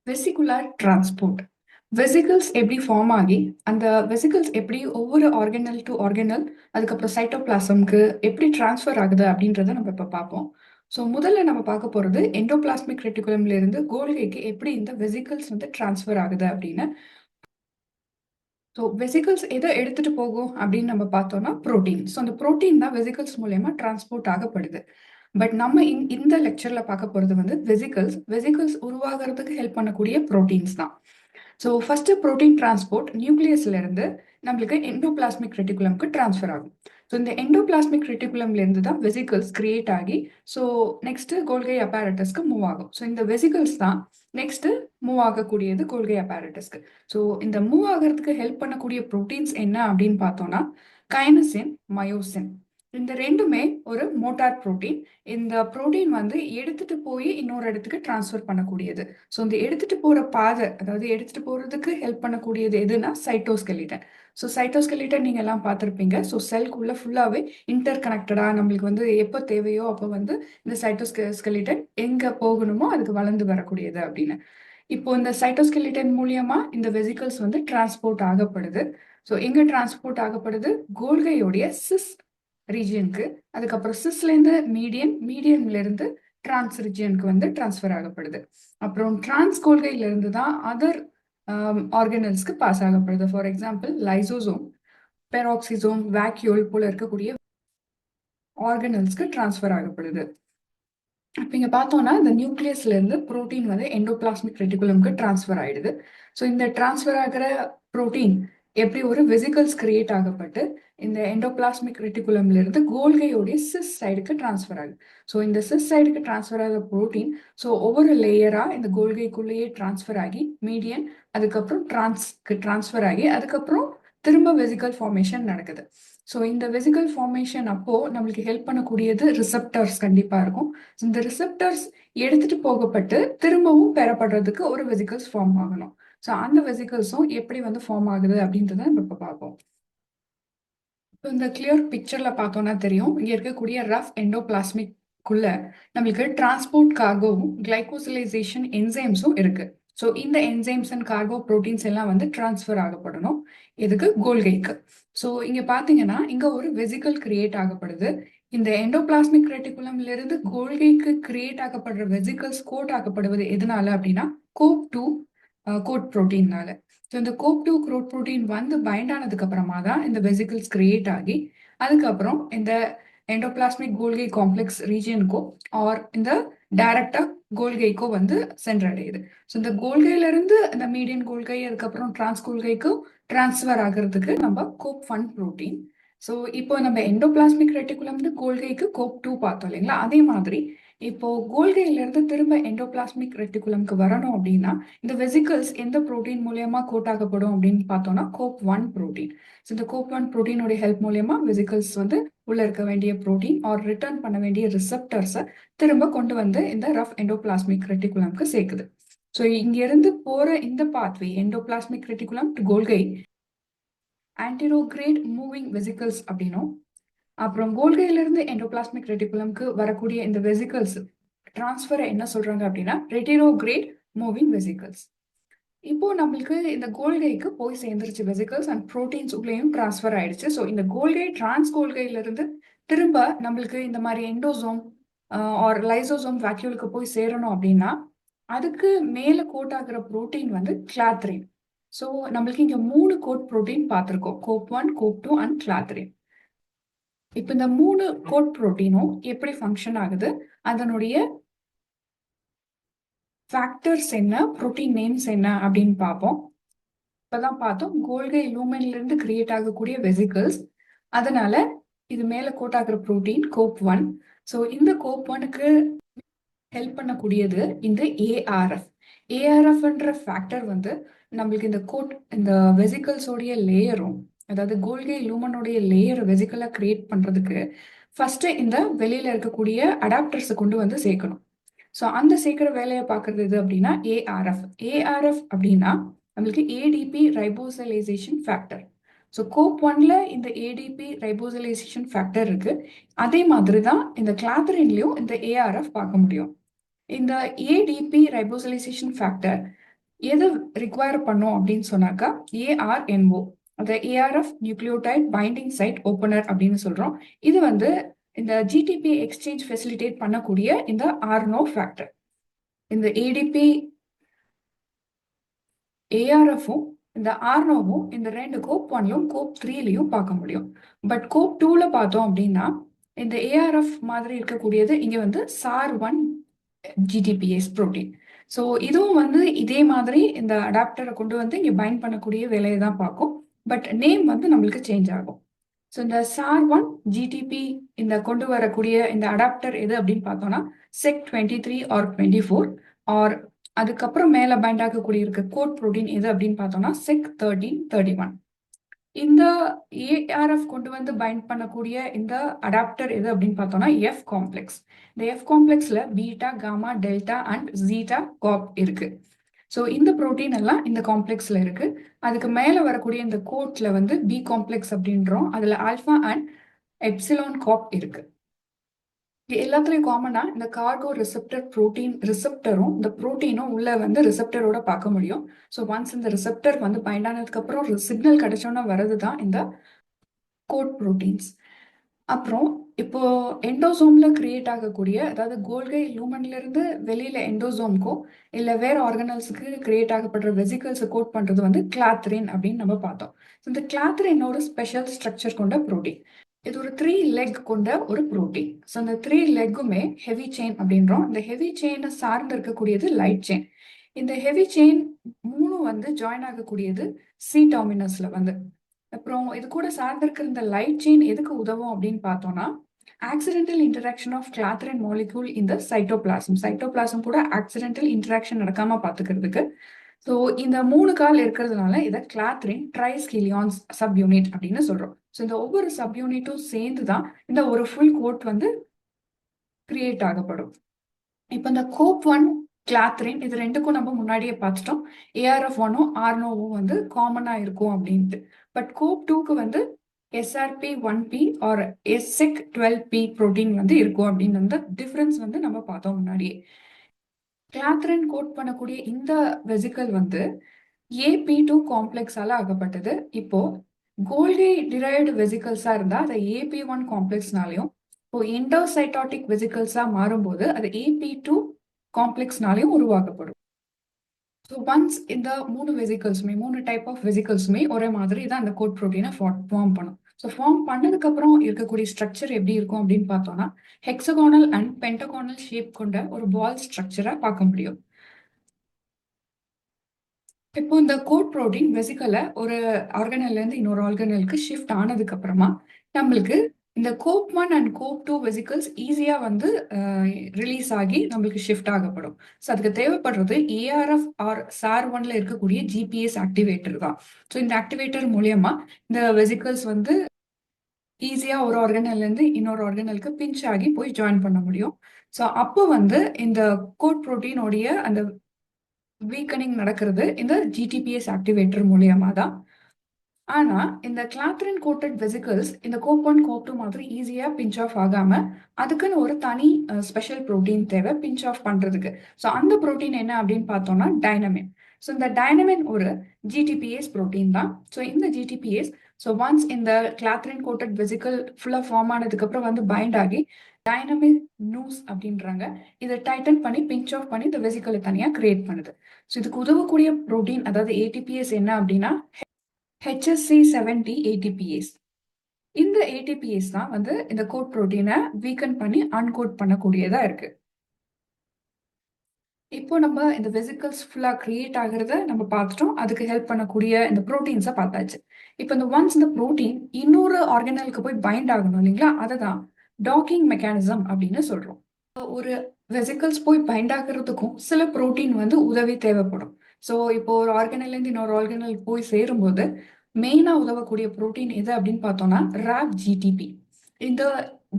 Vesicular transport. Vesicles எப்படி form ஆகி அந்த வெசிகிள்ஸ் எப்படி ஒவ்வொரு ஆர்கனல் டு ஆர்கனல் அதுக்கப்புறம் சைட்டோபிளாசம்க்கு எப்படி டிரான்ஸ்ஃபர் ஆகுது அப்படின்றத நம்ம இப்போ பார்ப்போம். ஸோ முதல்ல நம்ம பார்க்க போகிறது எண்டோபிளாஸ்மிக் ரெட்டிகுலம்ல இருந்து கோல்கைக்கு எப்படி இந்த வெசிகிள்ஸ் வந்து டிரான்ஸ்ஃபர் ஆகுது அப்படின்னு. ஸோ வெசிகிள்ஸ் எதை எடுத்துட்டு போகும் அப்படின்னு நம்ம பார்த்தோம்னா புரோட்டீன். ஸோ அந்த புரோட்டீன் தான் வெசிகிள்ஸ் மூலயமா டிரான்ஸ்போர்ட் ஆகப்படுது. பட் நம்ம இந்த லெக்சர்ல பார்க்க போகிறது வந்து வெசிகிள்ஸ் உருவாகிறதுக்கு ஹெல்ப் பண்ணக்கூடிய புரோட்டீன்ஸ் தான். ஸோ ஃபர்ஸ்ட் புரோட்டீன் டிரான்ஸ்போர்ட் நியூக்ளியஸ்ல இருந்து நம்மளுக்கு எண்டோபிளாஸ்மிக் ரெட்டிகுலம்க்கு டிரான்ஸ்ஃபர் ஆகும். ஸோ இந்த எண்டோபிளாஸ்மிக் ரெட்டிகுலம்ல இருந்து தான் வெசிகிள்ஸ் கிரியேட் ஆகி ஸோ நெக்ஸ்ட் கோல்கை அப்பாரட்டஸ்க்கு மூவ் ஆகும். ஸோ இந்த வெசிகிள்ஸ் தான் நெக்ஸ்ட் மூவ் ஆகக்கூடியது கோல்கை அப்பாரட்டஸ்க்கு. ஸோ இந்த மூவ் ஆகிறதுக்கு ஹெல்ப் பண்ணக்கூடிய ப்ரோட்டீன்ஸ் என்ன அப்படின்னு பார்த்தோம்னா கைனசின், மயோசின். இந்த ரெண்டுமே ஒரு மோட்டார் புரோட்டீன். இந்த புரோட்டீன் வந்து எடுத்துட்டு போய் இன்னொரு இடத்துக்கு டிரான்ஸ்ஃபர் பண்ணக்கூடியது. ஸோ இந்த எடுத்துட்டு போற பாதை, அதாவது எடுத்துட்டு போறதுக்கு ஹெல்ப் பண்ணக்கூடியது எதுனா சைட்டோஸ்கெலிட்டன். ஸோ சைட்டோஸ்கெலிட்டன் நீங்க எல்லாம் பார்த்துருப்பீங்க. ஸோ செல்குள்ள ஃபுல்லாவே இன்டர் கனெக்டடா நம்மளுக்கு வந்து எப்போ தேவையோ அப்போ வந்து இந்த சைட்டோஸ்கெலிட்டன் எங்க போகணுமோ அதுக்கு வளர்ந்து வரக்கூடியது அப்படின்னு. இப்போ இந்த சைட்டோஸ்கெலிட்டன் மூலியமா இந்த வெசிகல்ஸ் வந்து டிரான்ஸ்போர்ட் ஆகப்படுது. ஸோ எங்க டிரான்ஸ்போர்ட் ஆகப்படுது? கோல்கையோடைய சிஸ் ரீஜியனுக்கு, அதுக்கப்புறம் சிஸ்லேருந்து மீடியன்ல இருந்து டிரான்ஸ் ரீஜியனுக்கு வந்து டிரான்ஸ்ஃபர் ஆகப்படுது. அப்புறம் டிரான்ஸ் கோல்கையில இருந்து தான் அதர் ஆர்கனல்ஸ்க்கு பாஸ் ஆகப்படுது. For example lysosome, peroxisome, vacuole போல இருக்கக்கூடிய ஆர்கனல்ஸ்க்கு டிரான்ஸ்ஃபர் ஆகப்படுது. இப்போ இங்க பார்த்தோம்னா இந்த நியூக்ளியஸ்ல இருந்து புரோட்டீன் வந்து எண்டோபிளாஸ்மிக் ரெட்டிகுலம்க்கு டிரான்ஸ்ஃபர் ஆயிடுது. ஸோ இந்த டிரான்ஸ்ஃபர் ஆகிற புரோட்டீன் எப்படி ஒரு வெசிகல்ஸ் கிரியேட் ஆகப்பட்டு இந்த எண்டோபிளாஸ்மிக் ரெட்டிகுலம்ல இருந்து கோல்கையோடைய சிஸ் சைடுக்கு டிரான்ஸ்ஃபர் ஆகுது. ஸோ இந்த சிஸ் சைடுக்கு டிரான்ஸ்ஃபர் ஆகிற புரோட்டீன் ஸோ ஒவ்வொரு லேயரா இந்த கோல்கைக்குள்ளேயே டிரான்ஸ்ஃபர் ஆகி மீடியன், அதுக்கப்புறம் டிரான்ஸ்க்கு டிரான்ஸ்ஃபர் ஆகி அதுக்கப்புறம் திரும்ப வெசிகல் ஃபார்மேஷன் நடக்குது. ஸோ இந்த வெசிகல் ஃபார்மேஷன் அப்போ நம்மளுக்கு ஹெல்ப் பண்ணக்கூடியது ரிசெப்டர்ஸ் கண்டிப்பா இருக்கும். இந்த ரிசெப்டர்ஸ் எடுத்துட்டு போகப்பட்டு திரும்பவும் பெறப்படுறதுக்கு ஒரு வெசிகல்ஸ் ஃபார்ம் ஆகணும். ஸோ அந்த வெசிகல்ஸும் எப்படி வந்து ஃபார்ம் ஆகுது அப்படின்றத நம்ம இப்போ பார்ப்போம். இப்போ இந்த கிளியர் பிக்சர்ல பார்த்தோம்னா தெரியும், இங்க இருக்கக்கூடிய ரஃப் எண்டோபிளாஸ்மிக்குள்ள நம்மளுக்கு டிரான்ஸ்போர்ட் கார்கோவும் கிளைகோசிலைசேஷன் என்சைம்ஸும் இருக்கு. ஸோ இந்த என்சைம்ஸ் அண்ட் கார்கோ ப்ரோட்டீன்ஸ் எல்லாம் வந்து டிரான்ஸ்ஃபர் ஆகப்படணும். எதுக்கு? கோல்கைக்கு. ஸோ இங்க பாத்தீங்கன்னா இங்க ஒரு வெசிகல் கிரியேட் ஆகப்படுது. இந்த எண்டோபிளாஸ்மிக் ரெட்டிகுலம்ல இருந்து கோல்கைக்கு கிரியேட் ஆகப்படுற வெசிகல்ஸ் கோட் ஆகப்படுவது எதனால அப்படின்னா கோப்2 கோட் ப்ரோட்டீன்னால. ஸோ இந்த கோப்2 கோட் ப்ரோட்டீன் வந்து பைண்ட் ஆனதுக்கு அப்புறமா தான் இந்த வெசிகல்ஸ் கிரியேட் ஆகி அதுக்கப்புறம் இந்த எண்டோபிளாஸ்மிக் கோல்கை காம்ப்ளெக்ஸ் ரீஜியனுக்கோ ஆர் இந்த டைரக்டா கோல்கைக்கோ வந்து சென்றடையுது. ஸோ இந்த கோல்கையில இருந்து இந்த மீடியன் கோல்கை அதுக்கப்புறம் டிரான்ஸ் கோல்கைக்கு டிரான்ஸ்ஃபர் ஆகிறதுக்கு நம்ம கோப்1 ப்ரோட்டீன். ஸோ இப்போ நம்ம எண்டோபிளாஸ்மிக் ரெட்டிகுலம்னு கோல்கைக்கு கோப்2 பார்த்தோம் இல்லைங்களா? அதே மாதிரி இப்போ கோல்கையில இருந்து திரும்ப எண்டோபிளாஸ்மிக் ரெட்டிகுலம்க்கு வரணும் அப்படின்னா இந்த வெசிகல்ஸ் எந்த ப்ரோட்டீன் மூலியமா கோட் ஆகப்படும் அப்படின்னு பார்த்தோம்னா கோப்1 ப்ரோட்டீன். ஸோ இந்த கோப்1 ப்ரோட்டீனோட ஹெல்ப் மூலியமா வெசிகல்ஸ் வந்து உள்ள இருக்க வேண்டிய ப்ரோட்டீன் ஆர் ரிட்டர்ன் பண்ண வேண்டிய ரிசெப்டர்ஸை திரும்ப கொண்டு வந்து இந்த ரஃப் எண்டோபிளாஸ்மிக் ரெட்டிகுலம்க்கு சேர்க்குது. ஸோ இங்க இருந்து போற இந்த pathway endoplasmic reticulum to கோல்கை anterograde moving vesicles அப்படின்னும், அப்புறம் கோல்கையில இருந்து எண்டோபிளாஸ்மிக் ரெட்டிகுலம்க்கு வரக்கூடிய இந்த வெசிகல்ஸ் டிரான்ஸ்ஃபரை என்ன சொல்றாங்க அப்படின்னா ரெட்டிரோகிரேட் மூவிங் வெசிகல்ஸ். இப்போ நம்மளுக்கு இந்த கோல்கைக்கு போய் சேர்ந்துருச்சு வெசிகல்ஸ் அண்ட் ப்ரோட்டீன்ஸ் உள்ளேயும் டிரான்ஸ்ஃபர் ஆயிடுச்சு. ஸோ இந்த கோல்கை டிரான்ஸ் கோல்கையில இருந்து திரும்ப நம்மளுக்கு இந்த மாதிரி எண்டோசோம் ஆர் லைசோசோம் வேக்யூலுக்கு போய் சேரணும் அப்படின்னா அதுக்கு மேல கோட் ஆகிற ப்ரோட்டீன் வந்து கிளாத்ரின். ஸோ நம்மளுக்கு இங்க 3 கோட் ப்ரோட்டீன் பார்த்துருக்கோம், கோப்1, கோப்2 அண்ட் கிளாத்ரின். இப்போ இந்த 3 கோட் ப்ரோட்டீனும் எப்படி ஃபங்க்ஷன் ஆகுது, அதனுடைய ஃபேக்டர்ஸ் என்ன, ப்ரோட்டீன் நேம்ஸ் என்ன அப்படின்னு பார்ப்போம். இப்பதான் பார்த்தோம் கோல்கை லூமென்ல இருந்து கிரியேட் ஆகக்கூடிய வெசிகல்ஸ், அதனால இது மேல கோட் ஆகிற ப்ரோட்டீன் கோப்1. ஸோ இந்த கோப்1க்கு ஹெல்ப் பண்ணக்கூடியது இந்த ஏஆர்எஃப். ஏஆர்எஃப்ன்ற ஃபேக்டர் வந்து நம்மளுக்கு இந்த வெசிகல்ஸோடைய லேயரும், அதாவது கோல்கை லூமனோடைய லேயர் வெசிக்கலா கிரியேட் பண்றதுக்கு ஃபர்ஸ்ட் இந்த வெளியில இருக்கக்கூடிய அடாப்டர்ஸை கொண்டு வந்து சேர்க்கணும். ஸோ அந்த சேர்க்கிற வேலையை பார்க்கறது எது அப்படின்னா ஏஆர்எஃப். ஏஆர்எஃப் அப்படின்னா நம்மளுக்கு ஏடிபி ரைபோசலைசேஷன் ஃபேக்டர். ஸோ கோப்1ல இந்த ஏடிபி ரைபோசலைசேஷன் ஃபேக்டர் இருக்கு. அதே மாதிரி தான் இந்த கிளாத்ரின்லயும் இந்த ஏஆர்எஃப் பார்க்க முடியும். இந்த ஏடிபி ரைபோசலைசேஷன் ஃபேக்டர் எது ரிக்வயர் பண்ணும் அப்படின்னு சொன்னாக்கா ஏஆர்என்ஓ, அந்த ARF nucleotide binding side opener அப்படின்னு சொல்றோம். இது வந்து இந்த ஜிடிபி எக்ஸ்சேஞ்ச் ஃபெசிலிட்டேட் பண்ணக்கூடிய இந்த ஆர்னோ ஃபேக்டர். இந்த ஏடிபி ஏஆர்எஃப்பும் இந்த ஆர்னோவும் இந்த ரெண்டு கோப் 1லும் கோப் 3லையும் பார்க்க முடியும். பட் கோப் 2ல பார்த்தோம் அப்படின்னா இந்த ஏஆர்எஃப் மாதிரி இருக்கக்கூடியது இங்க வந்து SAR1 GTPase புரோட்டீன். ஸோ இதுவும் வந்து இதே மாதிரி இந்த அடாப்டரை கொண்டு வந்து இங்க பைண்ட் பண்ணக்கூடிய வேலையை தான் பார்க்கும். பட் நேம் வந்து நம்மளுக்கு சேஞ்ச் ஆகும். ஸோ இந்த SAR1 GTP இந்த கொண்டு வரக்கூடிய இந்த அடாப்டர் எது அப்படின்னு பார்த்தோம்னா SEC23 ஆர் 24 ஆர் அதுக்கப்புறம் மேல பைண்ட் ஆகக்கூடிய இருக்க கோட் புரோட்டீன் எது அப்படின்னு பார்த்தோம்னா SEC1331. இந்த ஏஆர்எஃப் கொண்டு வந்து பைண்ட் பண்ணக்கூடிய இந்த அடாப்டர் எது அப்படின்னு பார்த்தோம்னா எஃப் காம்ப்ளெக்ஸ். இந்த எஃப் காம்ப்ளெக்ஸ்ல beta, gamma, delta and zeta COP இருக்கு. ஸோ இந்த புரோட்டீன் எல்லாம் இந்த காம்ப்ளெக்ஸ்ல இருக்கு. அதுக்கு மேல வரக்கூடிய இந்த கோட்ல வந்து பி காம்ப்ளெக்ஸ் அப்படின்றோம். அதுல ஆல்ஃபா அண்ட் எப்சிலான் காப் இருக்கு. இது எல்லாத்துலயும் காமனா இந்த கார்கோ ரிசெப்டர் புரோட்டீன் ரிசெப்டரும் இந்த புரோட்டீனும் உள்ள வந்து ரிசெப்டரோட பார்க்க முடியும். ஸோ ஒன்ஸ் இந்த ரிசெப்டர் வந்து பைண்ட் ஆனதுக்கு அப்புறம் சிக்னல் கிடைச்சோன்னா வரது தான் இந்த கோட் புரோட்டீன்ஸ். அப்புறம் இப்போ எண்டோசோம்ல கிரியேட் ஆகக்கூடிய, அதாவது கோல்கை லூமன்ல இருந்து வெளியில எண்டோசோம்க்கோ இல்ல வேற ஆர்கனல்ஸுக்கு கிரியேட் ஆகப்படுற வெசிகல்ஸை கோட் பண்றது வந்து கிளாத்ரின் அப்படின்னு நம்ம பார்த்தோம். இந்த கிளாத்ரின் ஒரு ஸ்பெஷல் ஸ்ட்ரக்சர் கொண்ட புரோட்டீன். இது ஒரு 3 லெக் கொண்ட ஒரு புரோட்டீன். ஸோ அந்த 3 லெக்குமே ஹெவி செயின் அப்படின்றோம். இந்த ஹெவி செயினை சார்ந்து இருக்கக்கூடியது லைட் செயின். இந்த ஹெவி செயின் 3 வந்து ஜாயின் ஆகக்கூடியது சி டெர்மினஸ்ல வந்து. அப்புறம் இது கூட சார்ந்திருக்கிற இந்த லைட் செயின் எதுக்கு உதவும் அப்படின்னு பார்த்தோம்னா accidental interaction of clathrin molecule இந்த சைட்டோபிளாசம் கூட ஆக்சிடென்டல் இன்டராக்ஷன் நடக்காம பார்த்துக்கிறதுக்கு. ஸோ இந்த 3 கால் இருக்கிறதுனால இதை கிளாத்ரின் ட்ரைஸ்கிலியான்ஸ் சப் யூனிட் அப்படின்னு சொல்றோம். ஸோ இந்த ஒவ்வொரு சப் யூனிட்டும் சேர்ந்து தான் இந்த ஒரு ஃபுல் கோட் வந்து கிரியேட் ஆகப்படும். இப்போ இந்த கோப் 1 கிளாத்ரின் இது ரெண்டுக்கும் நம்ம முன்னாடியே பார்த்துட்டோம். ARF1ம் ஆர்னோவும் வந்து காமனா இருக்கும் அப்படின்ட்டு. பட் கோப் 2க்கு வந்து SRP1P ஆர் SEC12P புரோட்டீன் வந்து இருக்கும் அப்படின்னு வந்து டிஃபரன்ஸ் வந்து நம்ம பார்த்தோம் முன்னாடியே. கிளாத்ரின் கோட் பண்ணக்கூடிய இந்த வெசிக்கல் வந்து AP2 காம்ப்ளெக்ஸால ஆகப்பட்டது. இப்போ கோல்கி டிரைவ்டு வெசிக்கல்ஸா இருந்தா அதை AP1 காம்ப்ளெக்ஸ்னாலையும், இப்போ எண்டோசைட்டாட்டிக் வெசிக்கல்ஸா மாறும்போது அது AP2 காம்ப்ளெக்ஸ்னாலையும் உருவாக்கப்படும். ஸோ ஒன்ஸ் இந்த 3 வெசிக்கல்ஸுமே 3 டைப் ஆஃப் வெசிக்கல்ஸுமே ஒரே மாதிரி தான் அந்த கோட் ப்ரோட்டீனை ஃபார்ம் பண்ணும். ஸோ ஃபார்ம் பண்ணதுக்கு அப்புறம் இருக்கக்கூடிய ஸ்ட்ரக்சர் எப்படி இருக்கும் அப்படின்னு பார்த்தோம்னா ஹெக்ஸகானல் அண்ட் பென்டகானல் ஷேப் கொண்ட ஒரு பால் ஸ்ட்ரக்சரை பார்க்க முடியும். இப்போ இந்த கோட் ப்ரோட்டீன் வெசிக்கலை ஒரு ஆர்கனல்ல இருந்து இன்னொரு ஆர்கனலுக்கு ஷிஃப்ட் ஆனதுக்கு அப்புறமா நம்மளுக்கு இந்த கோப் 1 அண்ட் கோப் 2 வெசிக்கல்ஸ் ஈஸியா வந்து ரிலீஸ் ஆகி நம்மளுக்கு ஷிஃப்ட் ஆகப்படும். ஸோ அதுக்கு தேவைப்படுறது ஏஆர்எஃப் ஆர் SAR1ல இருக்கக்கூடிய ஜிபிஎஸ் ஆக்டிவேட்டர் தான். ஸோ இந்த ஆக்டிவேட்டர் மூலியமா இந்த வெசிக்கல்ஸ் வந்து ஈஸியா ஒரு ஆர்கனல்ல இருந்து இன்னொரு ஆர்கனலுக்கு பிஞ்ச் ஆகி போய் ஜாயின் பண்ண முடியும். ஸோ அப்போ வந்து இந்த கோட் ப்ரோட்டீனோடைய அந்த வீக்கனிங் நடக்கிறது இந்த ஜிடிபிஎஸ் ஆக்டிவேட்டர் மூலியமா தான். ஆனா இந்த கிளாத்ரின் கோட்டட் வெசிக்கல்ஸ் இந்த கோப் 1 கோப் 2 மாதிரி ஈஸியா பிஞ்ச் ஆஃப் ஆகாம அதுக்குன்னு ஒரு தனி ஸ்பெஷல் புரோட்டீன் தேவை பிஞ்ச் ஆஃப் பண்றதுக்கு. ஸோ அந்த புரோட்டீன் என்ன அப்படின்னு பார்த்தோம்னா டைனமின். ஸோ இந்த டைனமின் ஒரு ஜிடிபிஎஸ் புரோட்டீன் தான். ஸோ இந்த ஜிடிபிஎஸ் ஸோ ஒன்ஸ் இந்த கிளாத்ரின் கோட்டட் வெசிக்கல் ஃபுல்லா ஃபார்ம் ஆனதுக்கு அப்புறம் வந்து பைண்ட் ஆகி டைனமிக் நியூஸ் அப்படின்றாங்க. இதை டைட்டன் பண்ணி பிஞ்ச் ஆஃப் பண்ணி இந்த வெசிக்கலை தனியா கிரியேட் பண்ணுது. ஸோ இதுக்கு உதவக்கூடிய புரோட்டீன் அதாவது ஏடிபிஎஸ் என்ன அப்படின்னா HSC70 ATPase. இந்த ATPase தான் வந்து இந்த கோட் புரோட்டீனை வீக்கன் பண்ணி அன்கோட் பண்ணக்கூடியதா இருக்கு. இப்போ நம்ம இந்த வெசிக்கல்ஸ் ஃபுல்லா கிரியேட் ஆகிறத நம்ம பார்த்துட்டோம். அதுக்கு ஹெல்ப் பண்ணக்கூடிய இந்த புரோட்டீன்ஸை பார்த்தாச்சு. இப்போ இந்த ஒன்ஸ் இந்த புரோட்டீன் இன்னொரு ஆர்கனலுக்கு போய் பைண்ட் ஆகணும் இல்லைங்களா, அதை தான் டாக்கிங் மெக்கானிசம் அப்படின்னு சொல்றோம். ஒரு வெசிக்கல்ஸ் போய் பைண்ட் ஆகிறதுக்கும் சில புரோட்டீன் வந்து உதவி தேவைப்படும். ஸோ இப்போ ஒரு ஆர்கனல்ல இருந்து இன்னொரு ஆர்கனல் போய் சேரும்போது மெயினா உதவக்கூடிய புரோட்டீன் எது அப்படின்னு பார்த்தோம்னா ராப் ஜிடிபி. இந்த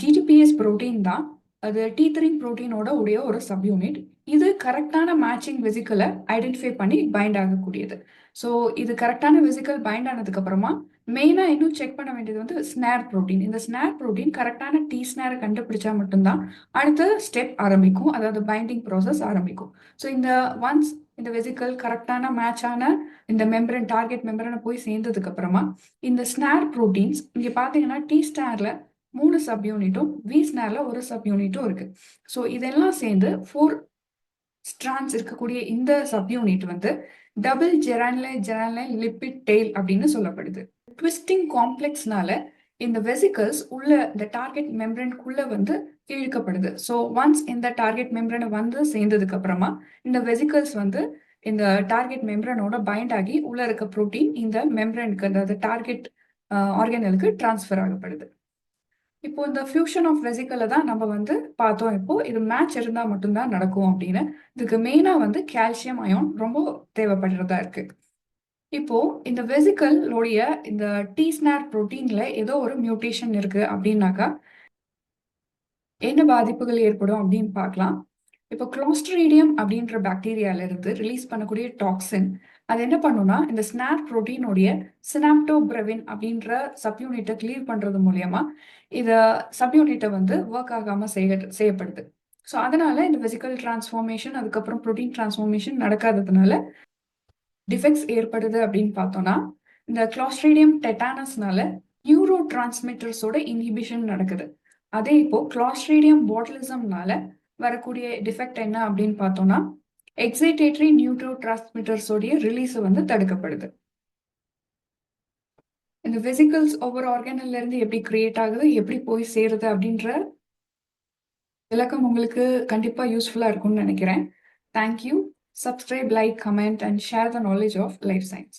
ஜிடிபிஎஸ் புரோட்டீன் தான் அது T3 புரோட்டீனோட உடைய ஒரு சப் யூனிட். இது கரெக்டான மேட்சிங் வெசிக்கலை ஐடென்டிஃபை பண்ணி பைண்ட் ஆகக்கூடியது. ஸோ இது கரெக்டான வெசிக்கல் பைண்ட் ஆனதுக்கு அப்புறமா மெயினா இன்னும் செக் பண்ண வேண்டியது வந்து ஸ்னார் புரோட்டீன். இந்த ஸ்னார் புரோட்டீன் கரெக்டான டி ஸ்னாரை கண்டுபிடிச்சா மட்டும்தான் அடுத்த ஸ்டெப் ஆரம்பிக்கும். அதாவது பைண்டிங் ப்ராசஸ் ஆரம்பிக்கும். ஸோ இந்த ஒன்ஸ் இந்த வெசிக்கல் கரெக்டான மேட்சான இந்த மெம்பரன் டார்கெட் மெம்பரனை போய் சேர்ந்ததுக்கு அப்புறமா இந்த ஸ்னார் புரோட்டீன்ஸ் இங்க பாத்தீங்கன்னா டி ஸ்னார்ல 3 சப் யூனிட்டும் வி ஸ்னார்ல ஒரு சப் யூனிட்டும் இருக்கு. ஸோ இதெல்லாம் சேர்ந்து 4 ஸ்ட்ராண்ட்ஸ் இருக்கக்கூடிய இந்த சப் யூனிட் வந்து டபுள் ஜெரான்லைன் லிப்பிட் டெய்ல் அப்படின்னு சொல்லப்படுது. ட்விஸ்டிங் காம்ப்ளெக்ஸ்னால இந்த வெசிகல்ஸ் உள்ள இந்த டார்கெட் மெம்பரனுக்குள்ள வந்து இழுக்கப்படுது. ஸோ ஒன்ஸ் இந்த டார்கெட் மெம்பரனை வந்து சேர்ந்ததுக்கு அப்புறமா இந்த வெசிகல்ஸ் வந்து இந்த டார்கெட் மெம்பரனோட பைண்ட் ஆகி உள்ள இருக்க புரோட்டீன் இந்த மெம்பரனுக்கு அதாவது டார்கெட் ஆர்கனலுக்கு டிரான்ஸ்ஃபர் ஆகப்படுது. இப்போ இந்த ஃபியூஷன் ஆஃப் வெசிக்கலை தான் நம்ம வந்து பார்த்தோம். இப்போ இது மேட்ச் இருந்தால் மட்டும்தான் நடக்கும் அப்படின்னு. இதுக்கு மெயினா வந்து கால்சியம் அயான் ரொம்ப தேவைப்படுறதா இருக்கு. இப்போ இந்த வெசிக்கலோடைய இந்த டி ஸ்னார் புரோட்டீன்ல ஏதோ ஒரு மியூட்டேஷன் இருக்கு அப்படின்னாக்கா என்ன பாதிப்புகள் ஏற்படும் அப்படின்னு பார்க்கலாம். இப்போ கிளாஸ்ட்ரீடியம் அப்படின்ற பாக்டீரியால இருந்து ரிலீஸ் பண்ணக்கூடிய டாக்ஸின் அது என்ன பண்ணும்னா இந்த ஸ்னார் புரோட்டீனுடைய சினாப்டோபிரவின் அப்படின்ற சப்யூனிட்டை கிளீவ் பண்றது மூலியமா இத சப்யூனிட்டை வந்து ஒர்க் ஆகாம செய்யப்படுது. ஸோ அதனால இந்த வெசிக்கல் டிரான்ஸ்ஃபார்மேஷன் அதுக்கப்புறம் புரோட்டீன் டிரான்ஸ்ஃபார்மேஷன் நடக்காததுனால டிஃபெக்ட்ஸ் ஏற்படுது அப்படின்னு பார்த்தோம்னா இந்த கிளாஸ்ட்ரீடியம் டெட்டானஸ்னால நியூரோ டிரான்ஸ்மிட்டர்ஸோட இன்ஹிபிஷன் நடக்குது. அதே இப்போ கிளாஸ்ட்ரீடியம் பாட்டிலிசம்னால வரக்கூடிய டிஃபெக்ட் என்ன அப்படின்னு பார்த்தோம்னா எக்ஸைட்டேட்டரி நியூரோ டிரான்ஸ்மிட்டர்ஸோடைய ரிலீஸ் வந்து தடுக்கப்படுது. இந்த வெசிகல்ஸ் ஒவ்வொரு ஆர்கன்ல இருந்து எப்படி கிரியேட் ஆகுது எப்படி போய் சேருது அப்படின்ற விளக்கம் உங்களுக்கு கண்டிப்பா யூஸ்ஃபுல்லா இருக்கும்னு நினைக்கிறேன். Thank you. Subscribe, like, comment, and share the knowledge of life science.